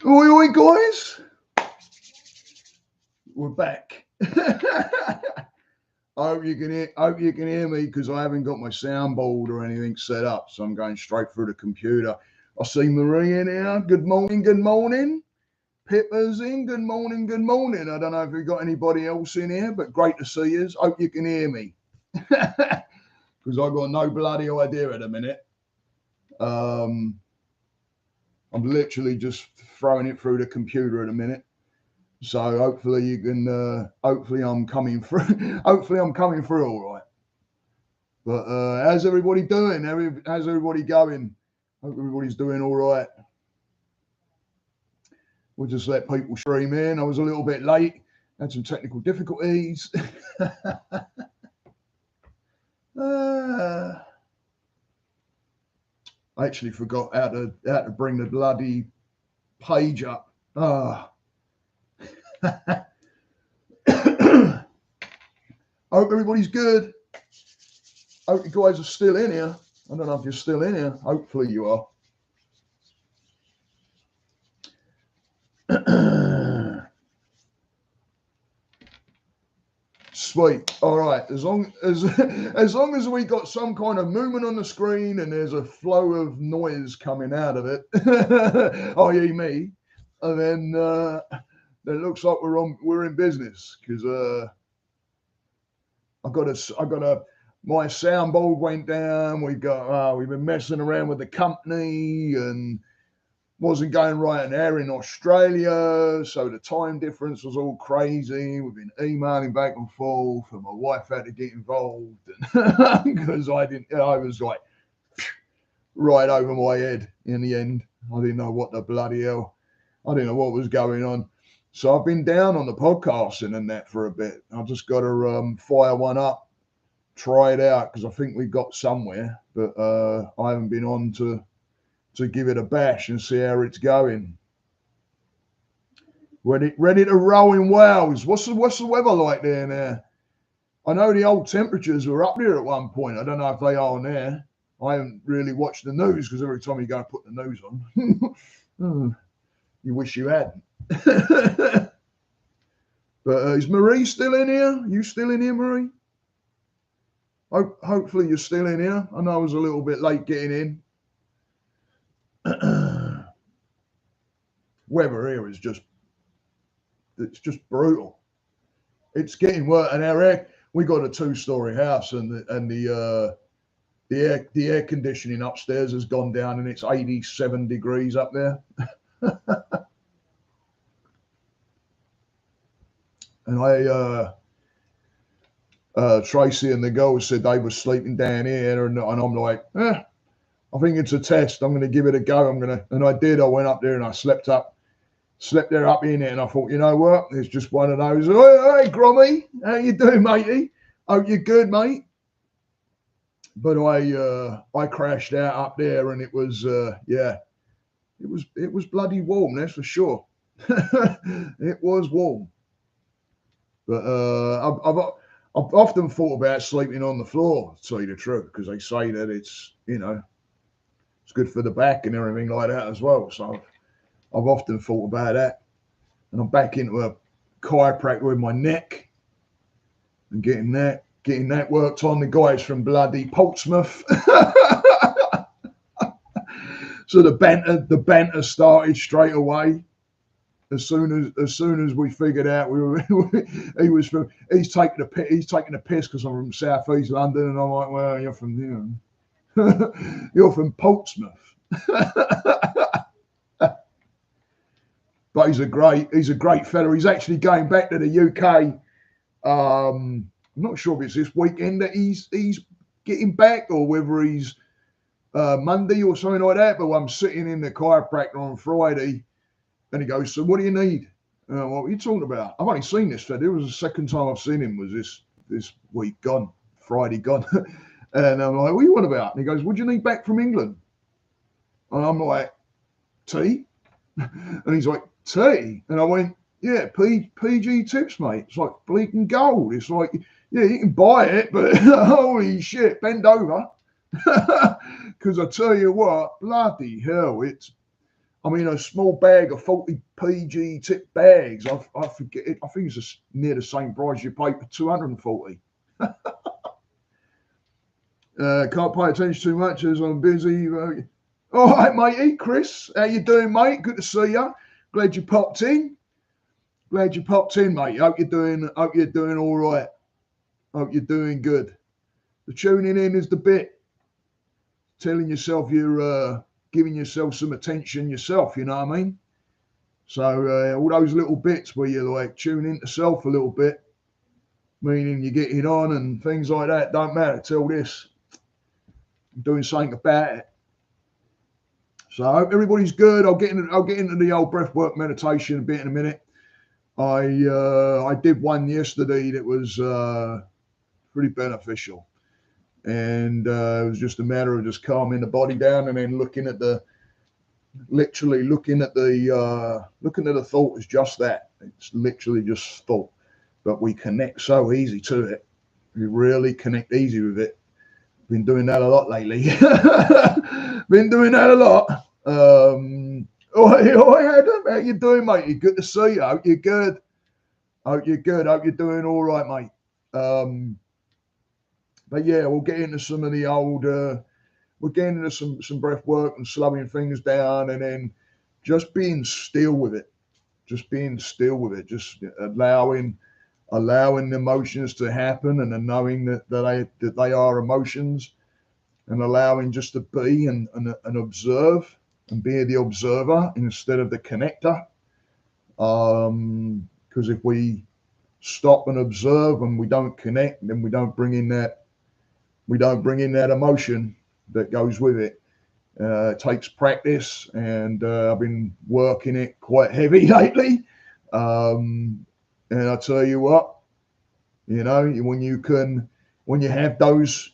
Oi, oi, guys. We're back. I hope you can hear me because I haven't got my soundboard or anything set up, so I'm going straight through the computer. I see Marie in here. Good morning, good morning. Pippa's in. Good morning, good morning. I don't know if we've got anybody else in here, but great to see you. Hope you can hear me because I've got no bloody idea at the minute. I'm literally just throwing it through the computer at the minute. So hopefully you can. Hopefully I'm coming through. Hopefully I'm coming through all right. But how's everybody doing? How's everybody going? Hope everybody's doing all right. We'll just let people stream in. I was a little bit late. Had some technical difficulties. I actually forgot how to bring the bloody page up. Hope everybody's good. Hope you guys are still in here. I don't know if you're still in here. Hopefully you are. Sweet. All right. As long as we got some kind of movement on the screen and there's a flow of noise coming out of it, i.e. me, and then it looks like we're in business because my soundboard went down. We've been messing around with the company and wasn't going right there in Australia, so the time difference was all crazy. We've been emailing back and forth, and my wife had to get involved because I was like right over my head in the end. I didn't know what the bloody hell. I didn't know what was going on. So I've been down on the podcasting and that for a bit. I've just got to fire one up, try it out because I think we got somewhere, but I haven't been on to give it a bash and see how it's going. Ready to roll in Wales. What's the weather like there now? I know the old temperatures were up there at one point. I don't know if they are now. I haven't really watched the news because every time you go and put the news on, you wish you hadn't. But is Marie still in here? You still in here, Marie? Hopefully you're still in here. I know I was a little bit late getting in. Weather here is just brutal. It's getting worse. And we got a 2-story house, and the air conditioning upstairs has gone down, and it's 87 degrees up there. And Tracy and the girls said they were sleeping down here, and I'm like, I think it's a test. I'm going to give it a go. And I did. I went up there and I slept there up in it, and I thought, you know what? It's just one of those. Hey, Grommy, how you doing, matey? Hope you're good, mate. But I crashed out up there, and it was it was bloody warm. That's for sure. It was warm. But I've often thought about sleeping on the floor, to tell you the truth, because they say that it's it's good for the back and everything like that as well. So I've often thought about that. And I'm back into a chiropractor with my neck and getting that worked on. The guys from bloody Portsmouth. So the banter started straight away. As soon as we figured out he's taking a piss because I'm from South East London, and I'm like, well, you're from you're from Portsmouth. But he's a great fella. He's actually going back to the UK. I'm not sure if it's this weekend that he's getting back or whether he's Monday or something like that. But I'm sitting in the chiropractor on Friday, and he goes, "So what do you need?" What are you talking about? I've only seen this fella. It was the second time I've seen him. Was this week gone, Friday gone, and I'm like, "What are you on about?" And he goes, "What do you need back from England?" And I'm like, "Tea," and he's like, "Tea," and I went, "Yeah, PG tips, mate. It's like bleeding gold. It's like, yeah, you can buy it, but holy shit, bend over." Because I tell you what, bloody hell, I mean, a small bag of 40 PG tip bags. I forget it. I think it's just near the same price you pay for 240. Can't pay attention too much as I'm busy. All right, matey. Chris, how you doing, mate? Good to see you. Glad you popped in. Glad you popped in, mate. Hope you're doing all right. Hope you're doing good. The tuning in is the bit. Telling yourself you're giving yourself some attention yourself, you know what I mean? So all those little bits where you like tune into self a little bit, meaning you're getting on and things like that, don't matter till this. I'm doing something about it. So I hope everybody's good. I'll get into the old breathwork meditation a bit in a minute. I did one yesterday that was pretty beneficial. And it was just a matter of just calming the body down and then looking at the thought as just that. It's literally just thought, but we connect so easy to it. We really connect easy with it. Been doing that a lot lately. Been doing that a lot. How you doing, mate? Good to see you. Hope you're good. Hope you're doing all right, mate. But yeah, we'll get into some of the old, we'll get into some breath work and slowing things down and then just being still with it. Just allowing the emotions to happen and then knowing that they are emotions and allowing just to be and observe and be the observer instead of the connector. Because if we stop and observe and we don't connect, then we don't bring in that emotion that goes with it. It takes practice, and I've been working it quite heavy lately. And I tell you what, you know, when you have those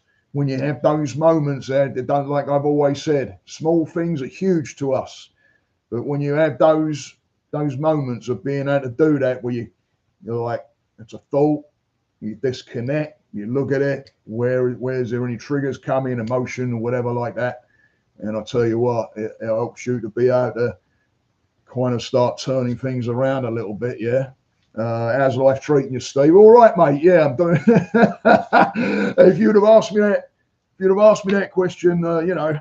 moments that don't, like I've always said, small things are huge to us. But when you have those moments of being able to do that, where you're like, it's a thought, you disconnect. You look at it, where's there any triggers coming, emotion or whatever like that. And I'll tell you what, it helps you to be able to kind of start turning things around a little bit, yeah. How's life treating you, Steve? All right, mate. Yeah, I'm doing. If you'd have asked me that question, you know,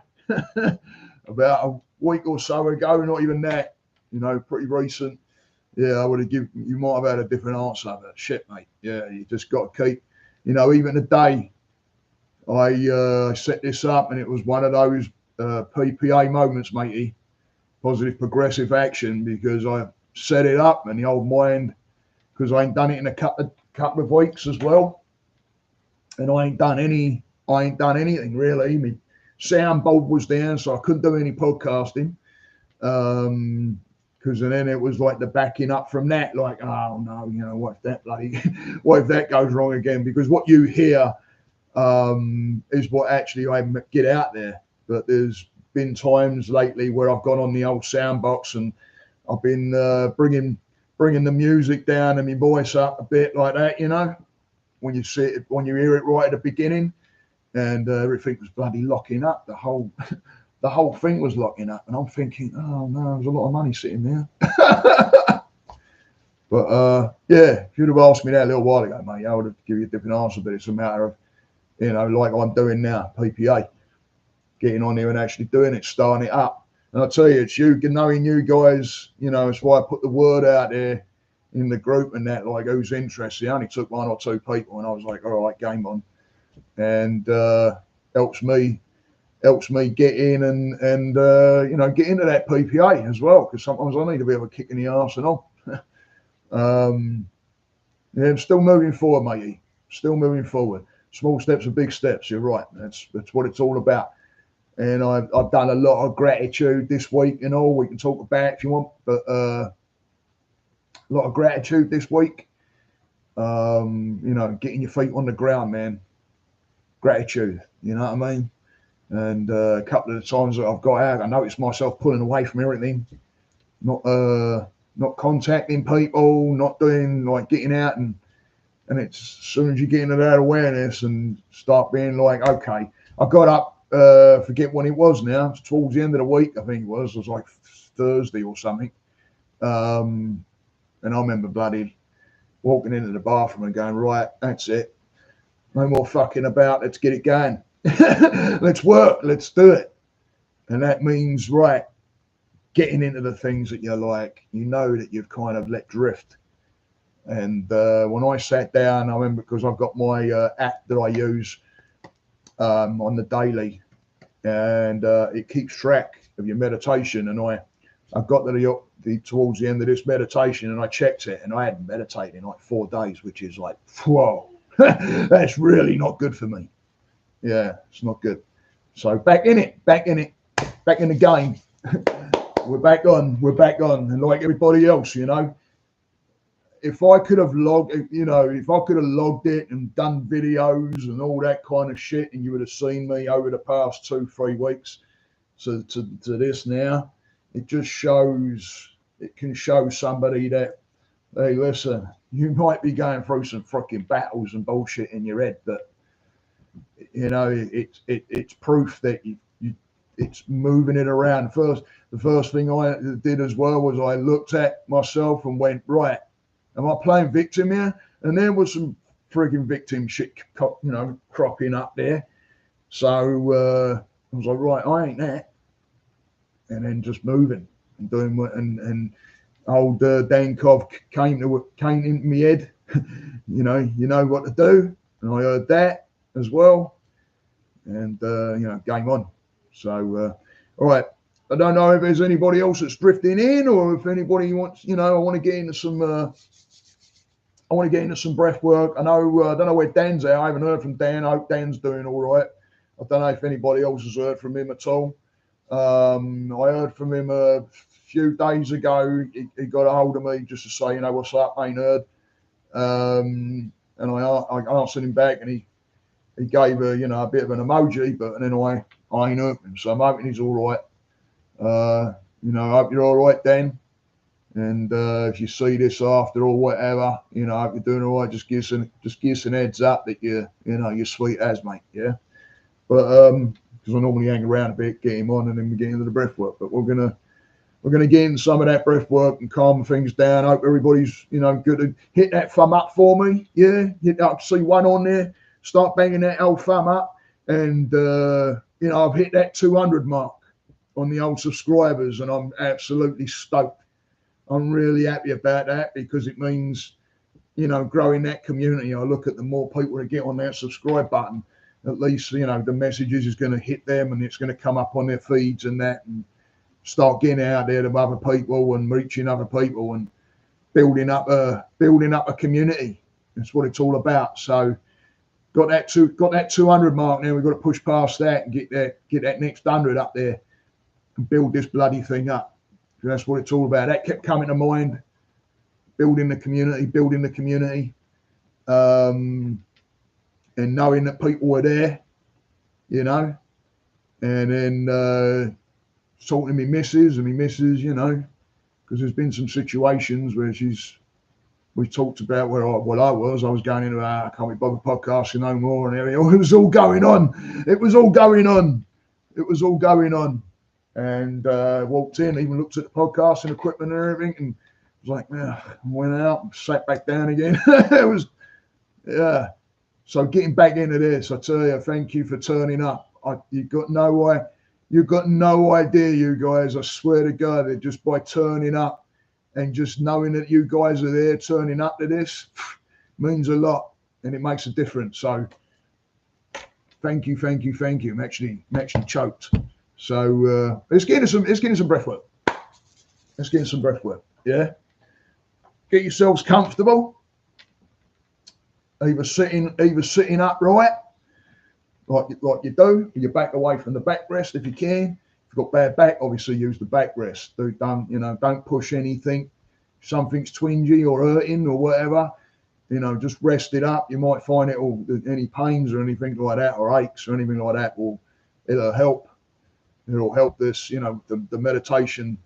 about a week or so ago, not even that, you know, pretty recent, yeah, I would have you might have had a different answer. But shit, mate. Yeah, you just got to keep. You know, even today, I set this up, and it was one of those PPA moments, matey, positive progressive action, because I set it up, and the old mind, because I ain't done it in a couple of weeks as well, and I ain't done anything really. My sound board was down, so I couldn't do any podcasting. Because then it was like the backing up from that, like, oh no, you know, what if that goes wrong again? Because what you hear is what actually I get out there. But there's been times lately where I've gone on the old sound box and I've been bringing the music down and my voice up a bit like that, you know, when you hear it right at the beginning, and everything was bloody locking up. The whole thing was locking up, and I'm thinking, oh no, there's a lot of money sitting there. But yeah, if you'd have asked me that a little while ago, mate, I would have given you a different answer. But it's a matter of, you know, like I'm doing now, PPA, getting on here and actually doing it, starting it up. And I tell you, it's you, knowing you guys, you know, it's why I put the word out there in the group and that, like, who's interested. It only took one or two people, and I was like, all right, game on, and helps me get in and you know, get into that PPA as well, because sometimes I need a bit of a kick in the arse and all. Yeah, I'm still moving forward, matey. Still moving forward. Small steps are big steps. You're right. That's what it's all about. And I've done a lot of gratitude this week and all. We can talk about it if you want, but a lot of gratitude this week. You know, getting your feet on the ground, man. Gratitude. You know what I mean? And a couple of the times that I've got out, I noticed myself pulling away from everything, not contacting people, not doing, like, getting out, and it's as soon as you get into that awareness and start being like, okay, I got up Forget when it was now. It was towards the end of the week, I think it was. It was like Thursday or something. And I remember bloody walking into the bathroom and going, right, that's it. No more fucking about. Let's get it going. Let's work. Let's do it. And that means, right, getting into the things that you like, you know, that you've kind of let drift. And when I sat down, I remember, because I've got my app that I use on the daily, and it keeps track of your meditation. And I got to towards the end of this meditation, and I checked it, and I hadn't meditated in like 4 days, which is like, whoa, that's really not good for me. Yeah, it's not good. So back in it, back in the game. We're back on, and like everybody else, you know. If I could have logged it and done videos and all that kind of shit, and you would have seen me over the past 2-3 weeks to this now, it can show somebody that, hey, listen, you might be going through some fucking battles and bullshit in your head, but you know, it's proof that it's moving it around. The first thing I did as well was I looked at myself and went, right, am I playing victim here? And there was some frigging victim shit, you know, cropping up there. So I was like, right, I ain't that. And then just moving and doing what, and old Dan Cov came into my head. you know what to do, and I heard that as well, and you know, game on. So all right, I don't know if there's anybody else that's drifting in, or if anybody wants, you know, I want to get into some breath work. I don't know where Dan's at. I haven't heard from Dan. I hope Dan's doing all right. I don't know if anybody else has heard from him at all. I heard from him a few days ago. He got a hold of me just to say, you know, what's up, ain't heard. And I answered him back, and he gave a bit of an emoji, but then I ain't heard him. So I'm hoping he's all right. You know, I hope you're all right, Dan. And if you see this after or whatever, you know, I hope you're doing all right. Just give us an heads up that you're sweet as, mate. Yeah. But because I normally hang around a bit, get him on, and then we get into the breath work. But we're gonna get into some of that breath work and calm things down. I hope everybody's, you know, good. Hit that thumb up for me. Yeah. I can see one on there. Start banging that old thumb up, and you know, I've hit that 200 mark on the old subscribers, and I'm absolutely stoked. I'm really happy about that, because it means, you know, growing that community. I look at the more people that get on that subscribe button, at least, you know, the messages is going to hit them, and it's going to come up on their feeds and that, and start getting out there to other people and reaching other people and building up a community. That's what it's all about. So got that 200 mark now. We've got to push past that and get that next 100 up there and build this bloody thing up. That's what it's all about. That kept coming to mind. Building the community, and knowing that people were there, you know, and then talking to me missus, you know, because there's been some situations where we talked about where I was going into I can't be bothered podcasting no more, and everything. It was all going on. And walked in, even looked at the podcasting equipment and everything, and was like, man, went out and sat back down again. It was, yeah. So getting back into this, I tell you, thank you for turning up. You've got no idea, you guys. I swear to God, that just by turning up and just knowing that you guys are there, turning up to this, means a lot, and it makes a difference. So thank you. I'm actually choked. So let's get into some breath work. Yeah. Get yourselves comfortable. Either sitting upright, like you do, with your back away from the backrest if you can. If you've got bad back, obviously use the backrest. Don't push anything. If something's twingy or hurting or whatever, you know, just rest it up. You might find any pains or anything like that, or aches or anything like that, it'll help. It'll help this, you know, the meditation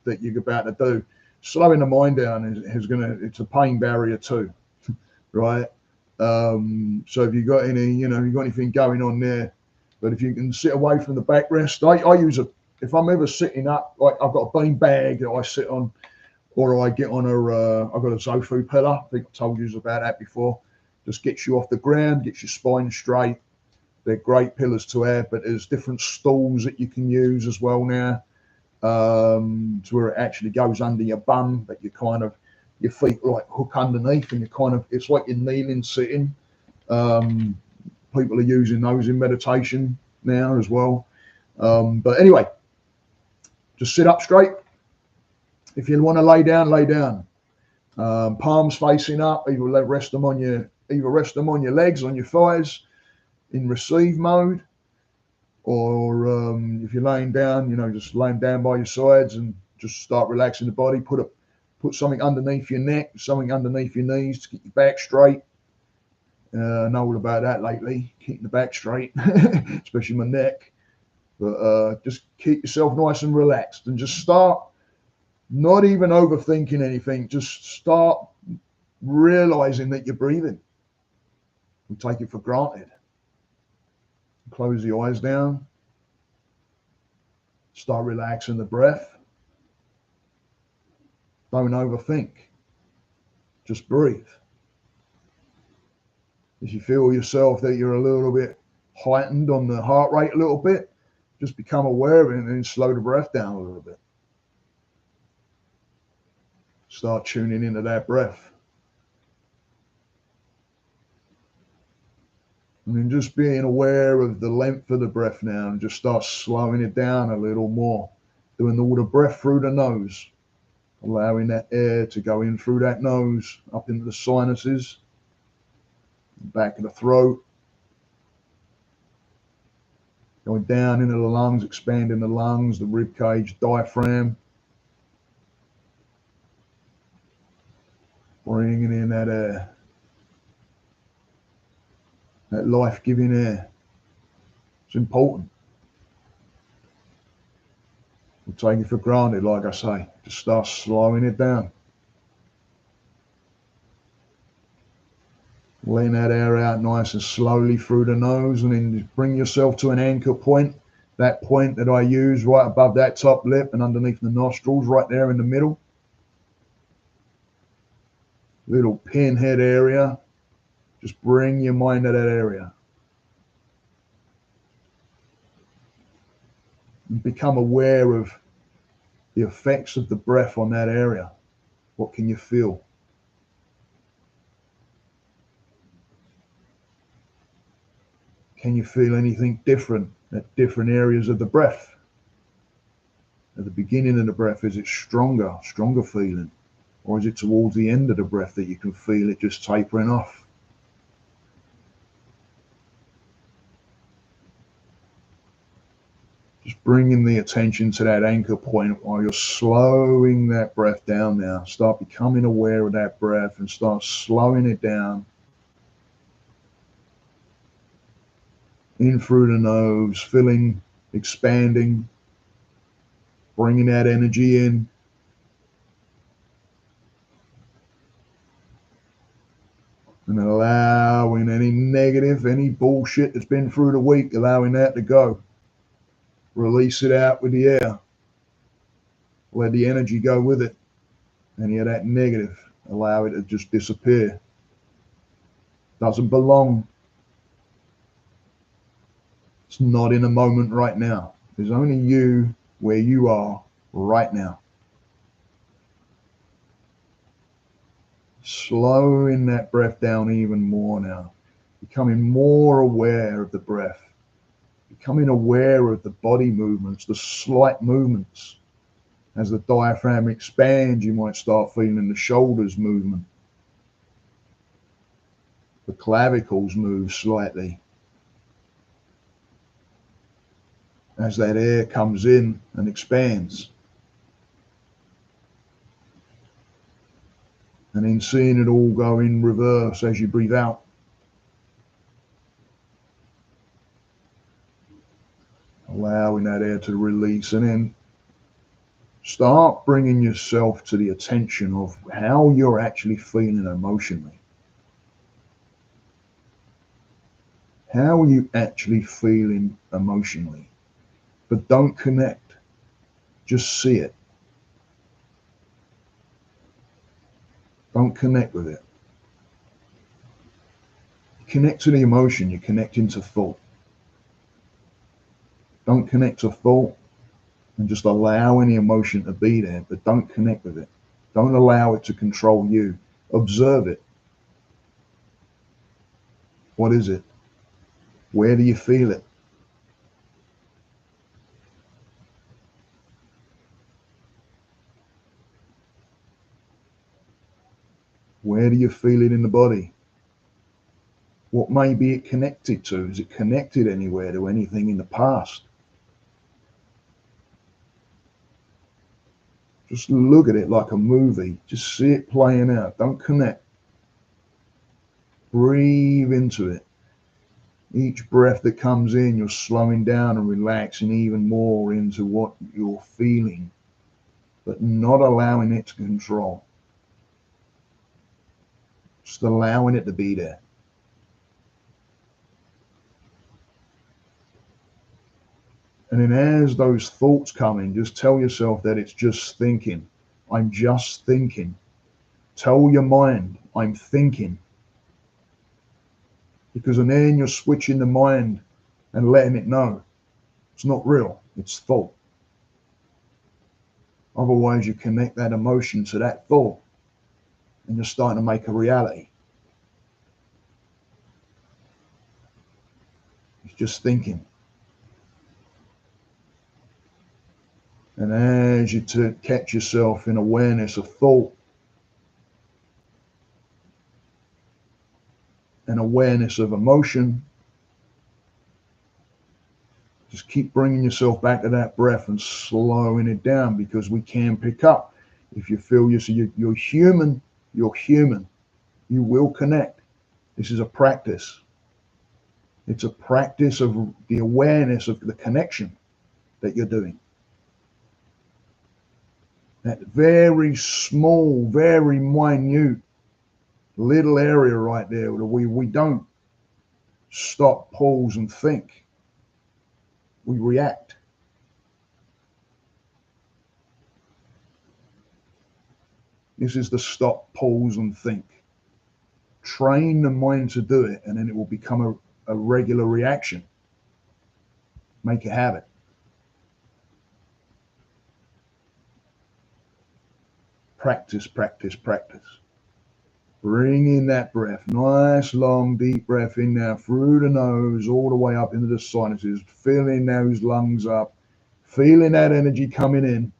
that you're about to do. Slowing the mind down it's a pain barrier too, right? So if you've got anything going on there, But if you can sit away from the backrest, I use a, if I'm ever sitting up, like I've got a bean bag that I sit on, or I get on I've got a Zofu pillar. I think I told you about that before. Just gets you off the ground, gets your spine straight. They're great pillars to have, but there's different stools that you can use as well now, to where it actually goes under your bum, but you kind of, your feet like hook underneath, and you kind of, it's like you're kneeling, sitting. People are using those in meditation now as well. But anyway, just sit up straight. If you want to lay down, lay down. Palms facing up. Either rest them on your legs, on your thighs, in receive mode, or if you're laying down, just laying down by your sides and just start relaxing the body. Put something underneath your neck, something underneath your knees to get your back straight. I know all about that lately, keeping the back straight, especially my neck. But just keep yourself nice and relaxed, and just start not even overthinking anything. Just start realizing that you're breathing. We take it for granted. Close the eyes down. Start relaxing the breath. Don't overthink. Just breathe. If you feel yourself that you're a little bit heightened on the heart rate a little bit, just become aware of it and then slow the breath down a little bit. Start tuning into that breath. And then just being aware of the length of the breath now, and just start slowing it down a little more. Doing all the breath through the nose, allowing that air to go in through that nose, up into the sinuses, back of the throat, going down into the lungs, expanding the lungs, the rib cage, diaphragm. Bringing in that air, that life-giving air. It's important. We take it for granted, like I say. Just start slowing it down. Letting that air out nice and slowly through the nose, and then just bring yourself to an anchor point. That point that I use right above that top lip and underneath the nostrils, right there in the middle. Little pinhead area. Just bring your mind to that area. And become aware of the effects of the breath on that area. What can you feel? Can you feel anything different at different areas of the breath? At the beginning of the breath, is it stronger feeling? Or is it towards the end of the breath that you can feel it just tapering off? Just bringing the attention to that anchor point while you're slowing that breath down now. Start becoming aware of that breath and start slowing it down. In through the nose, filling, expanding, bringing that energy in. And allowing any negative, any bullshit that's been through the week, allowing that to go. Release it out with the air. Let the energy go with it. Any of that negative, allow it to just disappear. Doesn't belong. It's not in a moment right now. There's only you where you are right now. Slowing that breath down even more now. Becoming more aware of the breath. Becoming aware of the body movements, the slight movements. As the diaphragm expands, you might start feeling the shoulders movement. The clavicles move slightly. As that air comes in and expands. And then seeing it all go in reverse as you breathe out. Allowing that air to release, and then start bringing yourself to the attention of how you're actually feeling emotionally. How are you actually feeling emotionally? But don't connect. Just see it. Don't connect with it. Connect to the emotion. You're connecting to thought. Don't connect to thought and just allow any emotion to be there, but don't connect with it. Don't allow it to control you. Observe it. What is it? Where do you feel it? Where do you feel it in the body? What may be it connected to? Is it connected anywhere to anything in the past? Just look at it like a movie. Just see it playing out. Don't connect. Breathe into it. Each breath that comes in, you're slowing down and relaxing even more into what you're feeling, but not allowing it to control. Just allowing it to be there. And then as those thoughts come in, just tell yourself that it's just thinking. I'm just thinking. Tell your mind, I'm thinking. Because then you're switching the mind and letting it know it's not real, it's thought. Otherwise, you connect that emotion to that thought and you're starting to make a reality. It's just thinking. And as you catch yourself in awareness of thought and awareness of emotion, just keep bringing yourself back to that breath and slowing it down, because we can pick up. If you feel you're human, you're human. You will connect. This is a practice. It's a practice of the awareness of the connection that you're doing. That very small, very minute little area right there where we don't stop, pause, and think. We react. This is the stop, pause, and think. Train the mind to do it, and then it will become a regular reaction. Make a habit. Practice, practice, practice. Bring in that breath. Nice, long, deep breath in now through the nose, all the way up into the sinuses. Filling those lungs up. Feeling that energy coming in.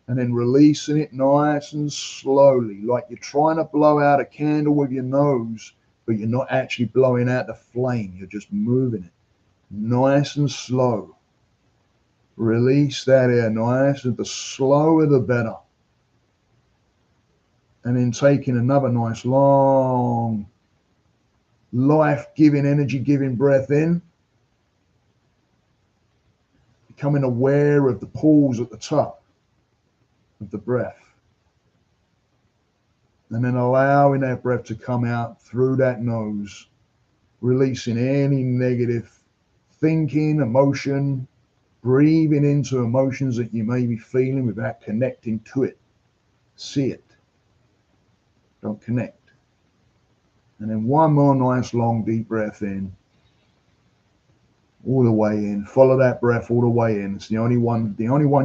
And then releasing it nice and slowly, like you're trying to blow out a candle with your nose, but you're not actually blowing out the flame. You're just moving it. Nice and slow. Release that air nice, and the slower the better. And then taking another nice, long, life-giving, energy-giving breath in. Becoming aware of the pause at the top of the breath. And then allowing that breath to come out through that nose, releasing any negative thinking, emotion, breathing into emotions that you may be feeling without connecting to it. See it. Don't connect. And then one more nice, long, deep breath in. All the way in. Follow that breath all the way in. It's the only one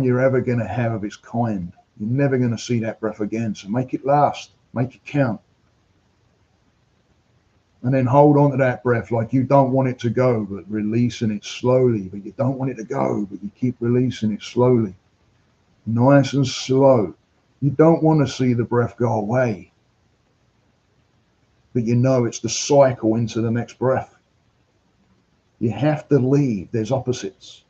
you're ever going to have of its kind. You're never going to see that breath again. So make it last. Make it count. And then hold on to that breath like you don't want it to go, but releasing it slowly. But you don't want it to go, but you keep releasing it slowly. Nice and slow. You don't want to see the breath go away, but you know it's the cycle into the next breath. You have to leave. There's opposites.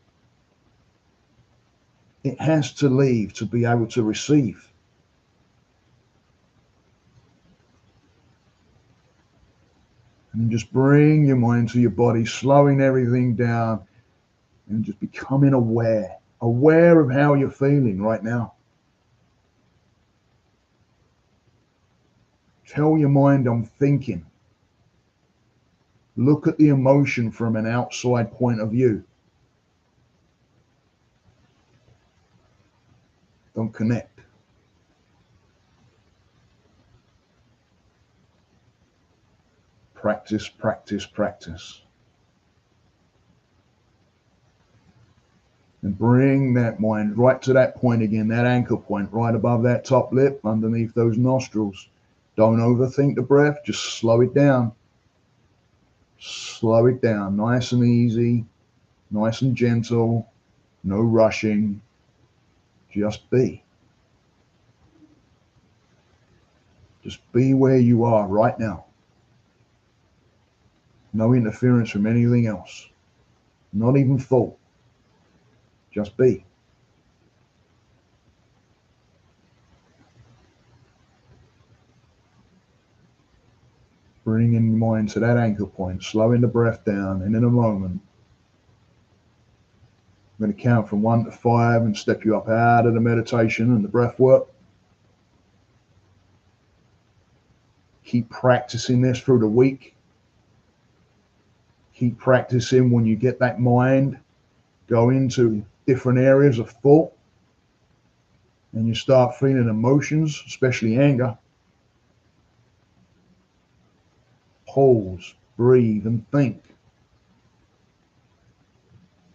It has to leave to be able to receive. And just bring your mind to your body, slowing everything down and just becoming aware of how you're feeling right now. Tell your mind, I'm thinking. Look at the emotion from an outside point of view. Don't connect. Practice, practice, practice. And bring that mind right to that point again, that anchor point, right above that top lip, underneath those nostrils. Don't overthink the breath, just slow it down. Slow it down, nice and easy, nice and gentle, no rushing, just be. Just be where you are right now. No interference from anything else, not even thought, just be. Bringing your mind to that anchor point, slowing the breath down, and in a moment, I'm going to count from 1 to 5 and step you up out of the meditation and the breath work. Keep practicing this through the week. Keep practicing when you get that mind go into different areas of thought and you start feeling emotions, especially anger. Pause, breathe, and think.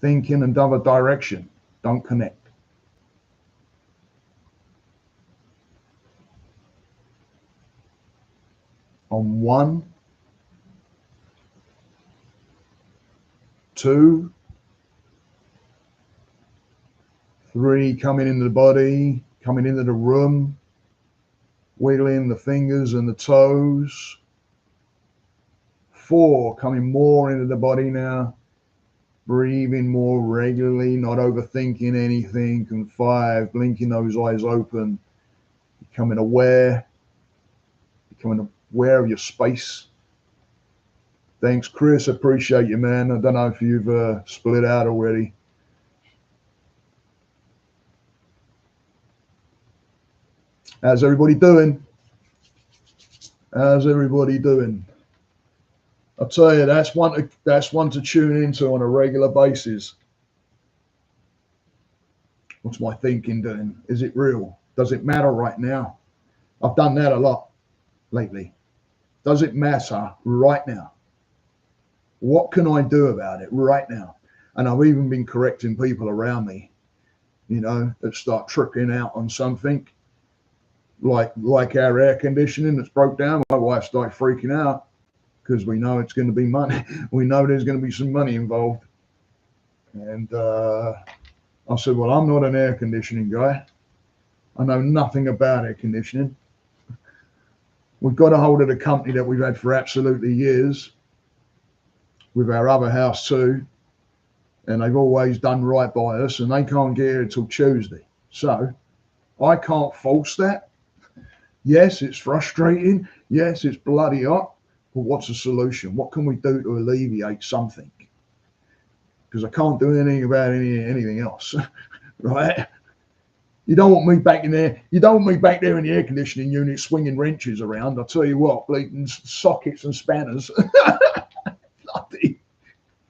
Think in another direction. Don't connect. On 1, 2, 3, coming into the body, coming into the room, wiggling the fingers and the toes. 4, coming more into the body now, breathing more regularly, not overthinking anything. And 5, blinking those eyes open, becoming aware of your space. Thanks, Chris. Appreciate you, man. I don't know if you've split out already. How's everybody doing? How's everybody doing? I'll tell you, that's one to tune into on a regular basis. What's my thinking doing? Is it real? Does it matter right now? I've done that a lot lately. Does it matter right now? What can I do about it right now? And I've even been correcting people around me, that start tripping out on something like our air conditioning that's broke down. My wife started freaking out because we know it's going to be money. We know there's going to be some money involved. And I said, well, I'm not an air conditioning guy. I know nothing about air conditioning. We've got a hold of the company that we've had for absolutely years with our other house too. And they've always done right by us, and they can't get here until Tuesday. So I can't force that. Yes, it's frustrating. Yes, it's bloody hot. But what's the solution? What can we do to alleviate something? Because I can't do anything about anything else, right? You don't want me back in there. You don't want me back there in the air conditioning unit swinging wrenches around. I'll tell you what, bleeding sockets and spanners. Bloody.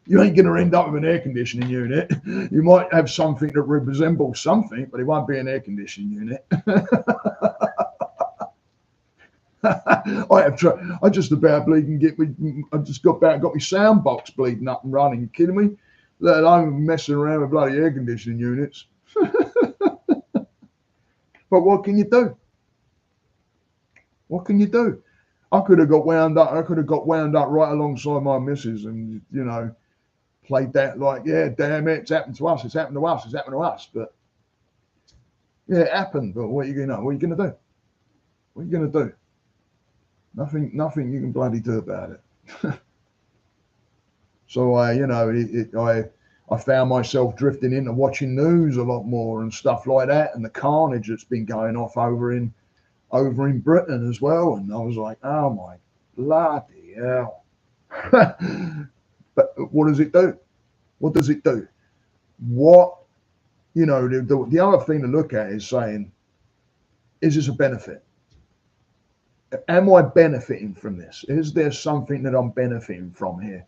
You ain't going to end up with an air conditioning unit. You might have something that resembles something, but it won't be an air conditioning unit. I just about bleeding got my sound box bleeding up and running. You kidding me? Let alone messing around with bloody air conditioning units. But what can you do? What can you do? I could have got wound up. Right alongside my missus, and played that like, yeah, damn it, it's happened to us. It's happened to us. It's happened to us. But yeah, it happened. But what are you gonna do? What are you gonna do? Nothing you can bloody do about it. So I found myself drifting into watching news a lot more and stuff like that, and the carnage that's been going off over in Britain as well. And I was like, oh my bloody hell. But what does it do? What does it do? The other thing to look at is saying, is this a benefit? am I benefiting from this? Is there something that I'm benefiting from here?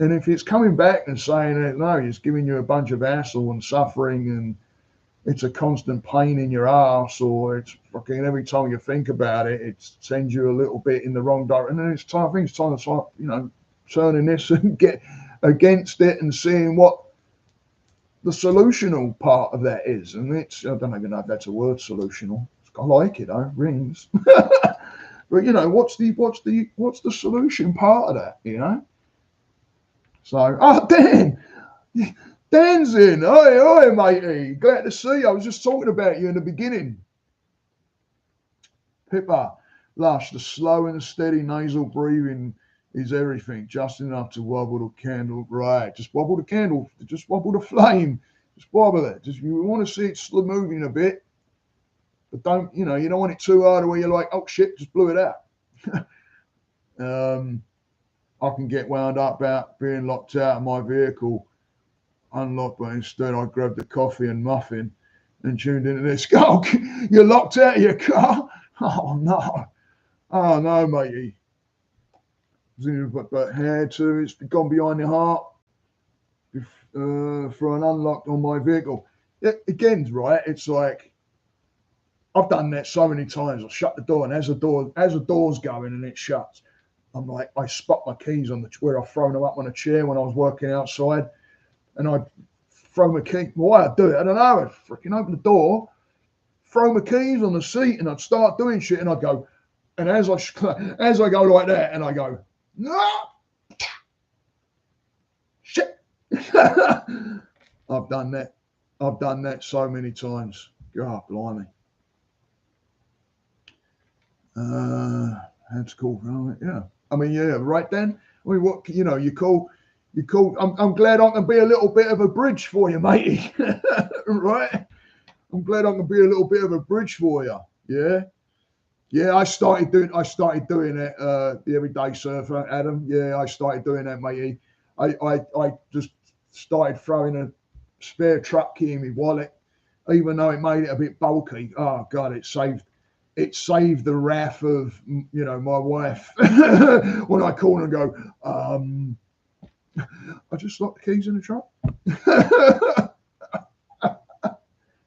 And if it's coming back and saying that no, it's giving you a bunch of hassle and suffering and it's a constant pain in your ass, or it's fucking every time you think about it, it sends you a little bit in the wrong direction. And then it's time, I think it's time to start, turning this and get against it and seeing what the solutional part of that is. And it's, I don't even know if that's a word, solutional. I like it though, rings. But what's the solution part of that, So, oh, Dan's in. Oi, matey. Glad to see you. I was just talking about you in the beginning. Pippa, Lush, the slow and steady nasal breathing is everything. Just enough to wobble the candle. Right. Just wobble the candle. Just wobble the flame. Just wobble it. Just, you want to see it moving a bit. But don't, you don't want it too hard where you're like, oh shit, just blew it out. I can get wound up about being locked out of my vehicle, unlocked, but instead I grabbed a coffee and muffin and tuned into this. Oh, you're locked out of your car? Oh no, matey. But had to, it's gone behind your heart for an unlocked on my vehicle. Again, right, it's like, I've done that so many times. I shut the door, and as the door's going and it shuts, I'm like, I spot my keys on where I've thrown them up on a chair when I was working outside, and I throw my key. Why I do it, I don't know. I'd freaking open the door, throw my keys on the seat, and I'd start doing shit, and I'd go, and as I go like that, and I go, no, shit. I've done that. I've done that so many times. God, blimey. That's cool. Yeah. I mean, yeah, right then. I mean, what, you call. I'm glad I can be a little bit of a bridge for you, matey. Right? I'm glad I can be a little bit of a bridge for you. Yeah. Yeah, I started doing it, the everyday surfer, Adam. Yeah, I started doing that, matey. I just started throwing a spare truck key in my wallet, even though it made it a bit bulky. Oh God, it saved the wrath of my wife when I call and go, I just locked the keys in the truck.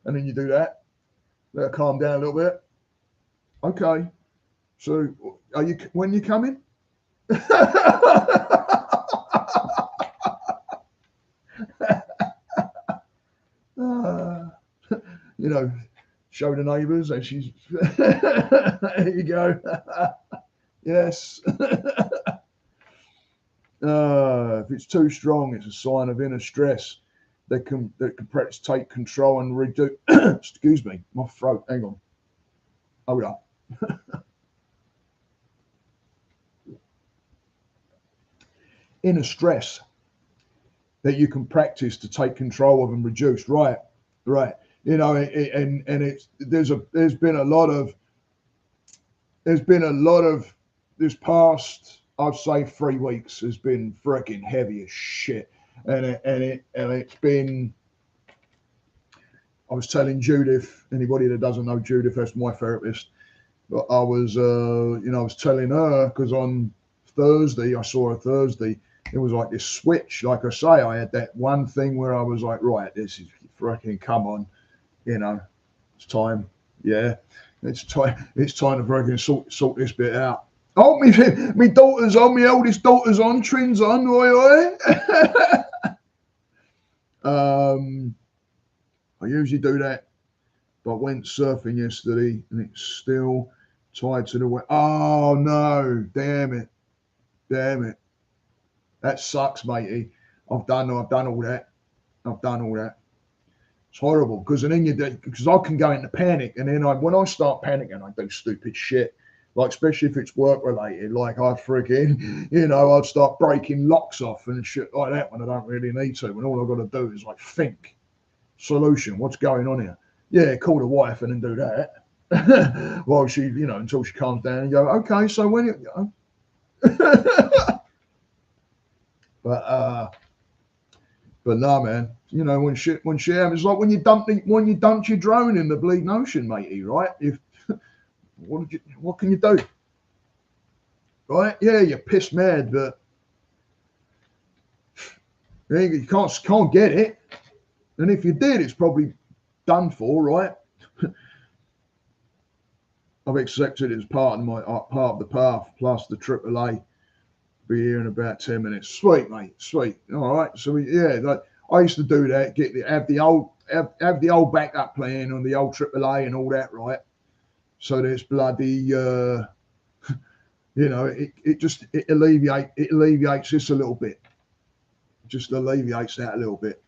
And then you do that. Let her calm down a little bit. Okay. So when you coming? Show the neighbours and she's there you go. Yes. If it's too strong, it's a sign of inner stress that can perhaps take control and reduce. Excuse me, my throat. Hang on. Hold up. Inner stress that you can practice to take control of and reduce. Right. There's been a lot of this past, I'd say 3 weeks has been freaking heavy as shit. And it's been, I was telling Judith, anybody that doesn't know Judith, that's my therapist, but I was telling her, because on Thursday, I saw her Thursday, it was like this switch. Like I say, I had that one thing where I was like, right, this is freaking, come on, it's time. Yeah, it's time to freaking sort this bit out. Oh, me daughter's on, my oldest daughter's on, Trin's on, oi. I usually do that, but I went surfing yesterday and it's still tied to the way. Oh no, damn it. That sucks, matey. I've done all that. It's horrible because I can go into panic, and then when I start panicking, I do stupid shit. Like, especially if it's work related, like I'd freaking, I'd start breaking locks off and shit like that when I don't really need to. When all I've got to do is like think, solution, what's going on here? Yeah, call the wife and then do that. While she, until she calms down and go, okay, so when you, But no, man. When shit happens, like when you dumped your drone in the bleeding ocean, matey, right? What can you do? Right? Yeah, you're pissed mad, but you can't get it. And if you did, it's probably done for, right? I've accepted it as part of the path, plus the AAA. Be here in about 10 minutes. Sweet, mate. Sweet. All right. So like I used to do that. Have the old backup plan on the old AAA and all that, right? So there's bloody, it alleviates this a little bit. Just alleviates that a little bit.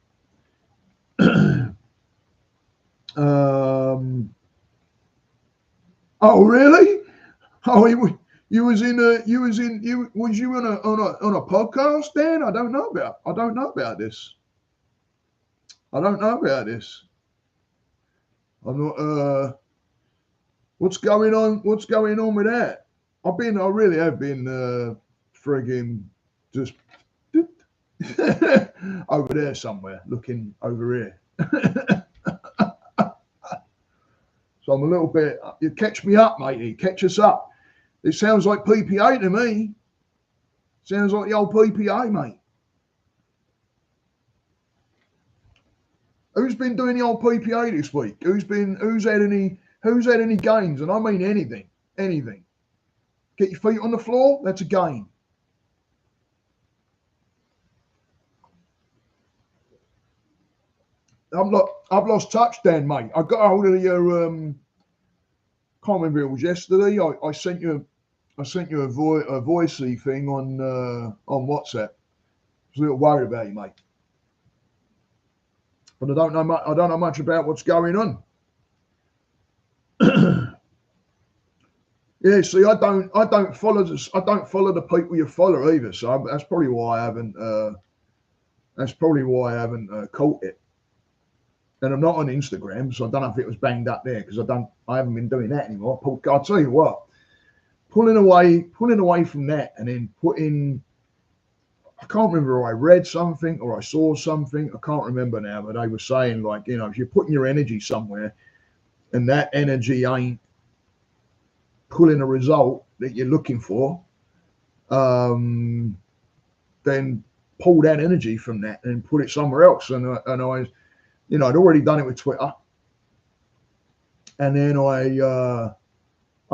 Oh really? Oh, was you on a podcast, Dan? I don't know about this. I'm not. What's going on? What's going on with that? I really have been frigging just over there somewhere, looking over here. So I'm a little bit. You catch me up, matey. Catch us up. It sounds like PPA to me. Sounds like the old PPA, mate. Who's been doing the old PPA this week? Who's had any gains? And I mean anything. Get your feet on the floor. That's a gain. I've lost touch, Dan, mate. I got a hold of your can't remember, it was yesterday. I sent you a voicey thing on WhatsApp. I was a little worried about you, mate. But I don't know much about what's going on. Yeah, see, I don't follow the people you follow either. So that's probably why I haven't caught it. And I'm not on Instagram, so I don't know if it was banged up there because I haven't been doing that anymore. I'll tell you what, pulling away from that and then I can't remember, I read something or I saw something, I can't remember now, but they were saying, like, if you're putting your energy somewhere and that energy ain't pulling a result that you're looking for, then pull that energy from that and put it somewhere else. And I I'd already done it with Twitter, and then I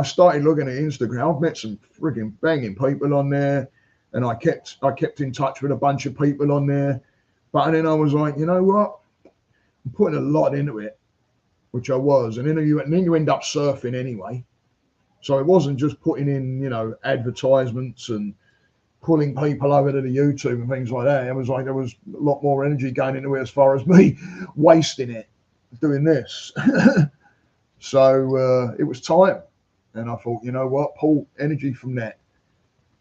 started looking at Instagram. I've met some frigging banging people on there, and I kept in touch with a bunch of people on there. But then I was like, you know what? I'm putting a lot into it, which I was, and then you end up surfing anyway. So it wasn't just putting in advertisements and pulling people over to the YouTube and things like that. It was like there was a lot more energy going into it as far as me wasting it doing this. So it was time. And I thought, you know what, pull energy from that,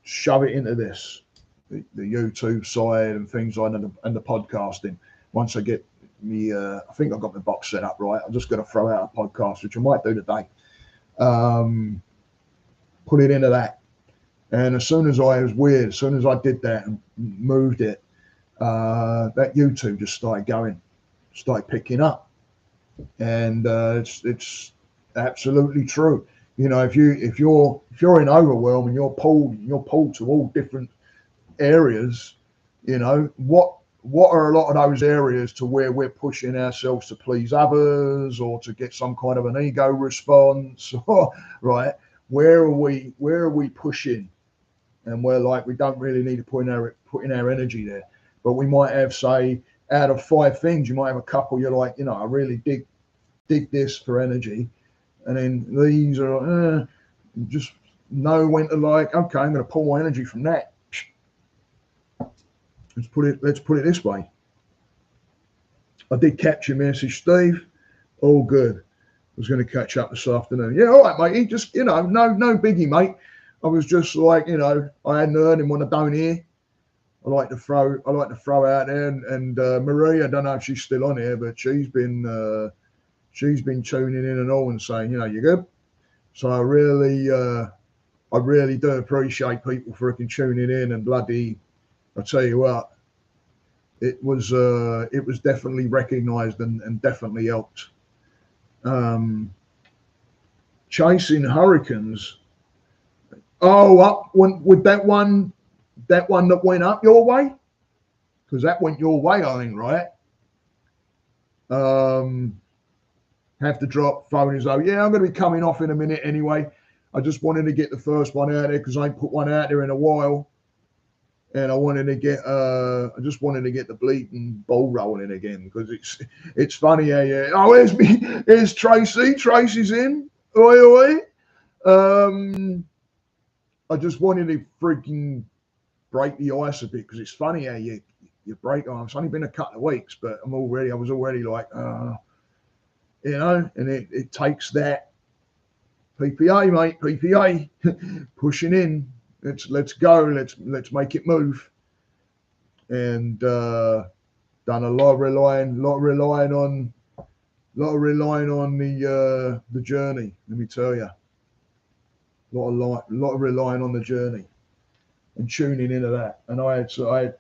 shove it into this, the YouTube side and things like that, and the podcasting. Once I get me, I think I've got my box set up right. I'm just going to throw out a podcast, which I might do today. Put it into that. And as soon as I did that and moved it, that YouTube just started picking up, and it's absolutely true. If you're in overwhelm and you're pulled to all different areas, what are a lot of those areas to where we're pushing ourselves to please others or to get some kind of an ego response, right? Where are we pushing? And we're like, we don't really need to put in our energy there. But we might have, say, out of 5 things, you might have a couple you're like, I really dig this for energy. And then these are just know when to, like, okay, I'm going to pull my energy from that. Let's put it this way. I did catch your message, Steve. All good. I was going to catch up this afternoon. Yeah, all right, mate. He just, no biggie, mate. I was just like, I hadn't heard him when I don't hear. I like to throw out there, and Marie, I don't know if she's still on here, but she's been tuning in and all and saying, you're good. So I really do appreciate people freaking tuning in, and bloody, I tell you what, it was definitely recognised and definitely helped. chasing hurricanes. Oh, up with that one that went up your way, because that went your way, I think, right? Have to drop. Phone is, oh yeah, I'm going to be coming off in a minute anyway. I just wanted to get the first one out there because I ain't put one out there in a while, and I wanted to get I just wanted to get the bleeding ball rolling again, because it's funny how oh, here's me, here's Tracy. Tracy's in. Oi oi. I just wanted to freaking break the ice a bit, because it's funny how you break on. It's only been a couple of weeks, but I was already like, you know, and it takes that PPA, mate, PPA, pushing in. Let's go. Let's make it move. And done a lot of relying on the journey. Let me tell you, a lot of relying on the journey and tuning into that. And I had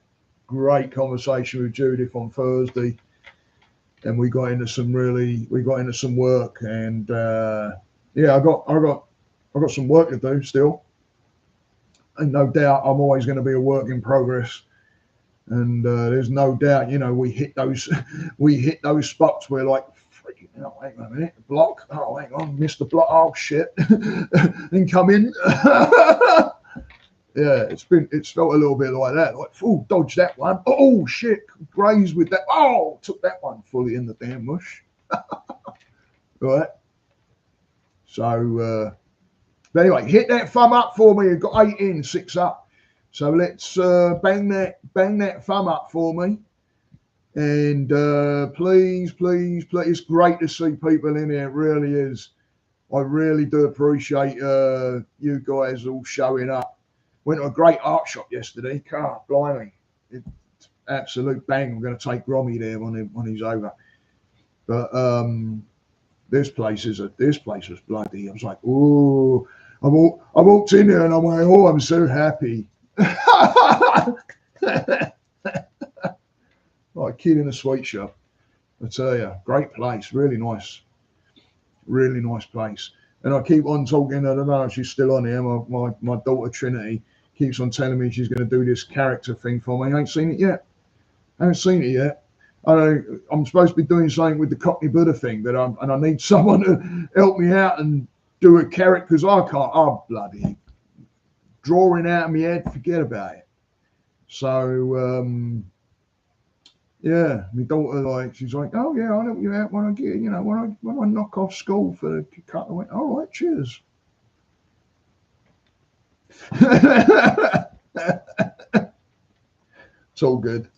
great conversation with Judith on Thursday, and we got into some work, and yeah, I got some work to do still, and no doubt I'm always going to be a work in progress. And there's no doubt, you know, we hit those spots where, like, freaking, oh, hang on a minute, block, oh, hang on, missed the block, oh shit, then come in. Yeah, it's felt a little bit like that. Like, oh, dodge that one. Oh shit, grazed with that. Oh, took that one fully in the damn mush. Right. So, but anyway, hit that thumb up for me. You've got 8 in, 6 up. So let's bang that thumb up for me. And please, it's great to see people in here. It really is. I really do appreciate you guys all showing up. Went to a great art shop yesterday. God, blimey. It's absolute bang. I'm going to take Grommy there when he's over. But this place was bloody. I was like, oh, I walked in there and I'm like, oh, I'm so happy. Like a kid in a sweet shop. I tell you, great place, really nice place. And I keep on talking. I don't know if she's still on here. My daughter Trinity keeps on telling me she's going to do this character thing for me. I ain't seen it yet. I'm supposed to be doing something with the Cockney Buddha thing, but I need someone to help me out and do a character, because I can't. Oh, bloody drawing out of my head, forget about it. So yeah, my daughter, she's like, oh yeah, I'll help you out when I get, you know, when I knock off school for the cut. I went, all right, cheers. It's all good.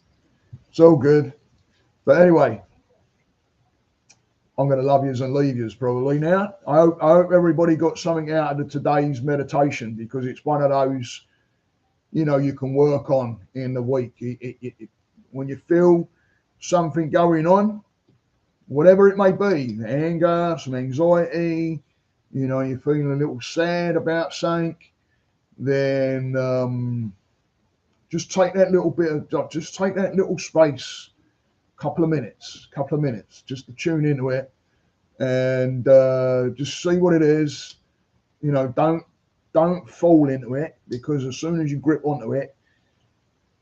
But anyway, I'm going to love yous and leave yous probably now. I hope everybody got something out of today's meditation, because it's one of those, you know, you can work on in the week. When you feel something going on, whatever it may be, anger, some anxiety, you know, you're feeling a little sad about something, then just take that little space, couple of minutes, just to tune into it, and just see what it is. You know, don't fall into it, because as soon as you grip onto it,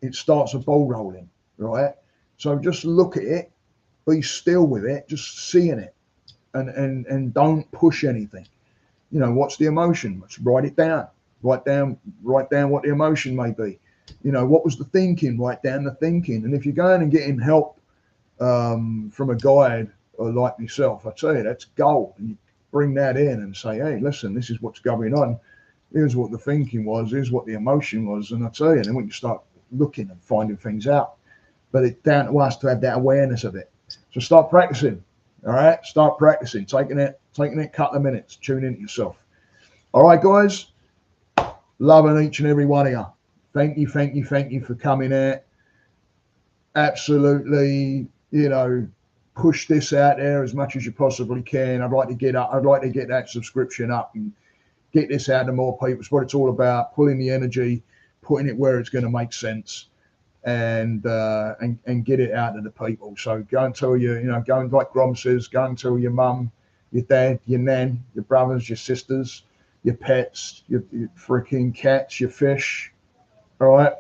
it starts a ball rolling, right? So just look at it, be still with it, just seeing it, and don't push anything. You know, what's the emotion? Let's write it down. Write down what the emotion may be. You know, what was the thinking? Write down the thinking. And if you're going and getting help from a guide or like myself, I tell you, that's gold. And you bring that in and say, hey, listen, this is what's going on. Here's what the thinking was. Here's what the emotion was. And I tell you, and then we can start looking and finding things out. But it's down to us to have that awareness of it. So start practicing. All right, start practicing. Taking it a couple of minutes. Tune into yourself. All right, guys. Loving each and every one of you. Thank you for coming out. Absolutely, you know, push this out there as much as you possibly can. I'd like to get that subscription up and get this out to more people. It's what it's all about, pulling the energy, putting it where it's going to make sense, and get it out to the people. So go and tell go and, like Grom says, go and tell your mum, your dad, your nan, your brothers, your sisters, your pets, your freaking cats, your fish. All right,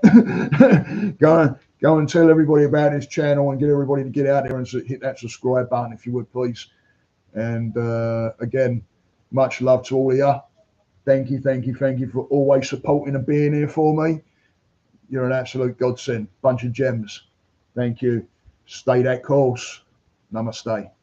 go and tell everybody about this channel and get everybody to get out there and hit that subscribe button if you would, please. And again, much love to all of you. Thank you for always supporting and being here for me. You're an absolute godsend, bunch of gems. Thank you. Stay that course. Namaste.